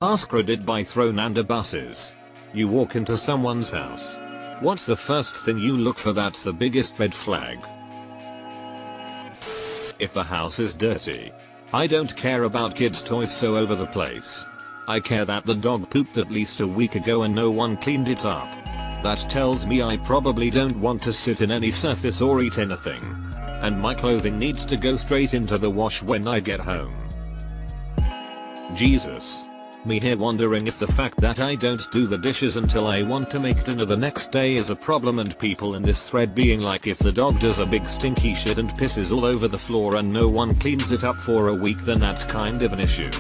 AskReddit by thrown under buses. You walk into someone's house. What's the first thing you look for? That's the biggest red flag. If the house is dirty. I don't care about kids' toys so over the place. I care that the dog pooped at least a week ago and no one cleaned it up. That tells me I probably don't want to sit in any surface or eat anything. And my clothing needs to go straight into the wash when I get home. Jesus. Me here wondering if the fact that I don't do the dishes until I want to make dinner the next day is a problem, and people in this thread being like, if the dog does a big stinky shit and pisses all over the floor and no one cleans it up for a week, then that's kind of an issue.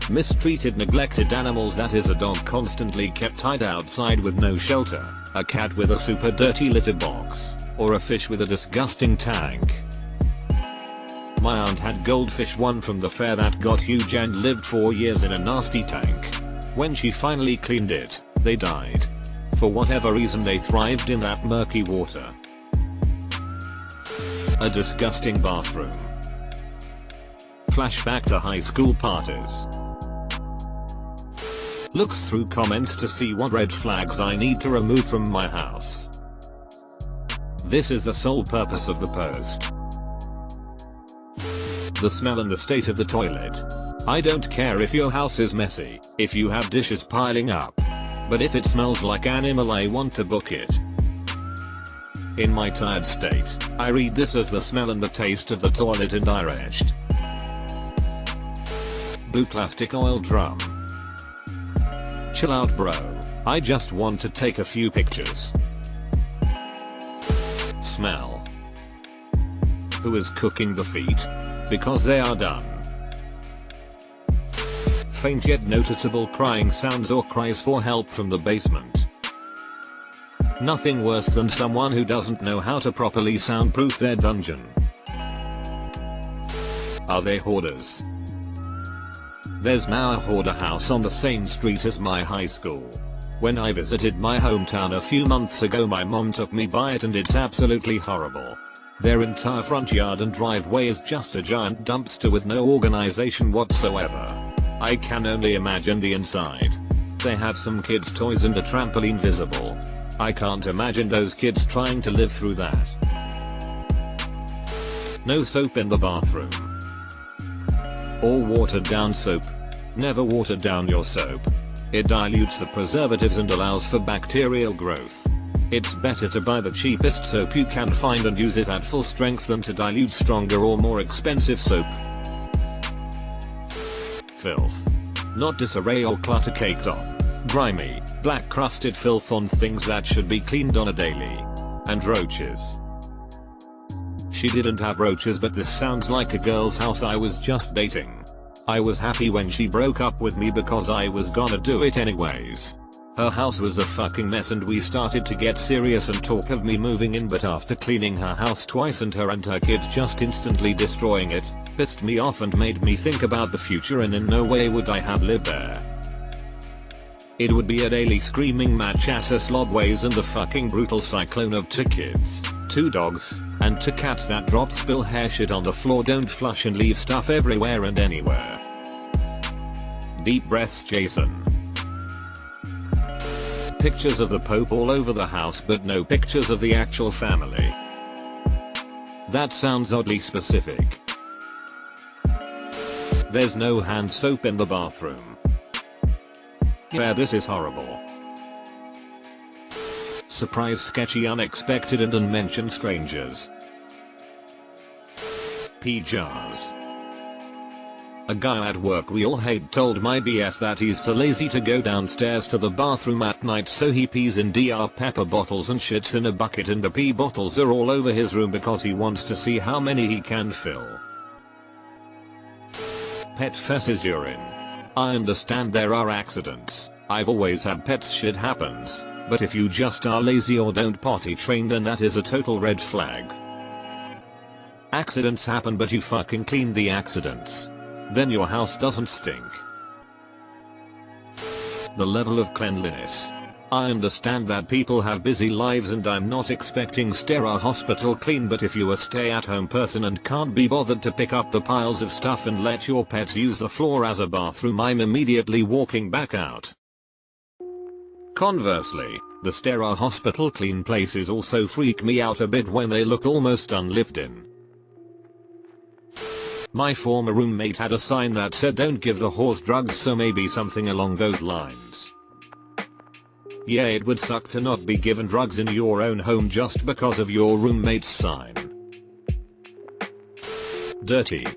Mistreated, neglected animals, that is a dog constantly kept tied outside with no shelter, a cat with a super dirty litter box, or a fish with a disgusting tank. My aunt had goldfish, one from the fair that got huge and lived 4 years in a nasty tank. When she finally cleaned it, they died. For whatever reason they thrived in that murky water. A disgusting bathroom. Flashback to high school parties. Looks through comments to see what red flags I need to remove from my house. This is the sole purpose of the post. The smell and the state of the toilet. I don't care if your house is messy, if you have dishes piling up. But if it smells like animal, I want to book it. In my tired state, I read this as the smell and the taste of the toilet indirect. Blue plastic oil drum. Chill out bro, I just want to take a few pictures. Smell. Who is cooking the feet? Because they are done. Faint yet noticeable crying sounds or cries for help from the basement. Nothing worse than someone who doesn't know how to properly soundproof their dungeon. Are they hoarders? There's now a hoarder house on the same street as my high school. When I visited my hometown a few months ago, my mom took me by it and it's absolutely horrible. Their entire front yard and driveway is just a giant dumpster with no organization whatsoever. I can only imagine the inside. They have some kids' toys and a trampoline visible. I can't imagine those kids trying to live through that. No soap in the bathroom. Or watered down soap. Never water down your soap. It dilutes the preservatives and allows for bacterial growth. It's better to buy the cheapest soap you can find and use it at full strength than to dilute stronger or more expensive soap. Filth. Not disarray or clutter caked on. Grimy, black crusted filth on things that should be cleaned on a daily. And roaches. She didn't have roaches, but this sounds like a girl's house I was just dating. I was happy when she broke up with me because I was gonna do it anyways. Her house was a fucking mess and we started to get serious and talk of me moving in, but after cleaning her house twice and her kids just instantly destroying it, pissed me off and made me think about the future, and in no way would I have lived there. It would be a daily screaming match at her slobways and the fucking brutal cyclone of 2 kids, 2 dogs, and 2 cats that drop spill hair shit on the floor, don't flush and leave stuff everywhere and anywhere. Deep breaths Jason. Pictures of the Pope all over the house but no pictures of the actual family. That sounds oddly specific. There's no hand soap in the bathroom. Yeah, this is horrible. Surprise, sketchy, unexpected and unmentioned strangers. Pee jars. A guy at work we all hate told my BF that he's too lazy to go downstairs to the bathroom at night, so he pees in Dr. Pepper bottles and shits in a bucket, and the pee bottles are all over his room because he wants to see how many he can fill. Pet feces urine. I understand there are accidents. I've always had pets, shit happens. But if you just are lazy or don't potty train, then that is a total red flag. Accidents happen but you fucking clean the accidents. Then your house doesn't stink. The level of cleanliness. I understand that people have busy lives and I'm not expecting sterile hospital clean, but if you're a stay-at-home person and can't be bothered to pick up the piles of stuff and let your pets use the floor as a bathroom, I'm immediately walking back out. Conversely, the sterile hospital clean places also freak me out a bit when they look almost unlived in. My former roommate had a sign that said don't give the horse drugs, so maybe something along those lines. Yeah, it would suck to not be given drugs in your own home just because of your roommate's sign. Dirty.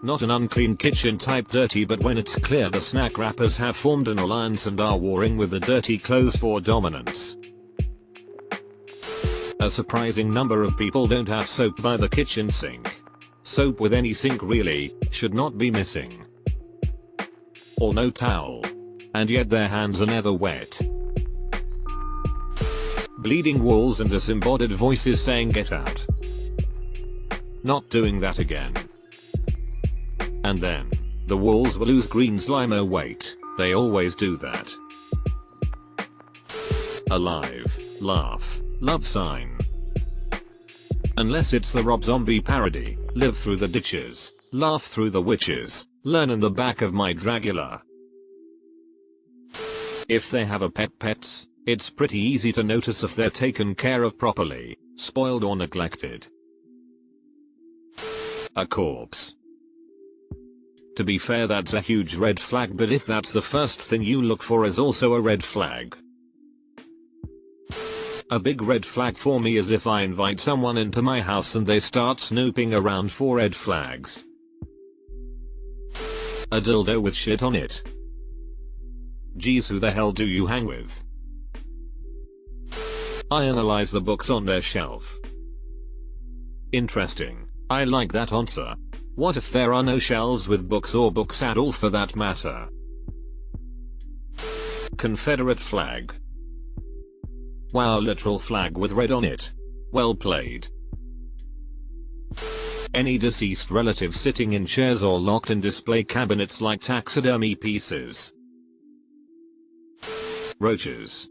Not an unclean kitchen type dirty, but when it's clear the snack wrappers have formed an alliance and are warring with the dirty clothes for dominance. A surprising number of people don't have soap by the kitchen sink. Soap with any sink really should not be missing. Or no towel. And yet their hands are never wet. Bleeding walls and disembodied voices saying get out. Not doing that again. And then, the walls will lose green slime. Oh wait, they always do that. Alive, laugh, love sign. Unless it's the Rob Zombie parody, live through the ditches, laugh through the witches, learn in the back of my Dragula. If they have a pets, it's pretty easy to notice if they're taken care of properly, spoiled or neglected. A corpse. To be fair, that's a huge red flag, but if that's the first thing you look for is also a red flag. A big red flag for me is if I invite someone into my house and they start snooping around for red flags. A dildo with shit on it. Geez, who the hell do you hang with? I analyze the books on their shelf. Interesting. I like that answer. What if there are no shelves with books or books at all for that matter? Confederate flag. Wow, literal flag with red on it. Well played. Any deceased relatives sitting in chairs or locked in display cabinets like taxidermy pieces. Roaches.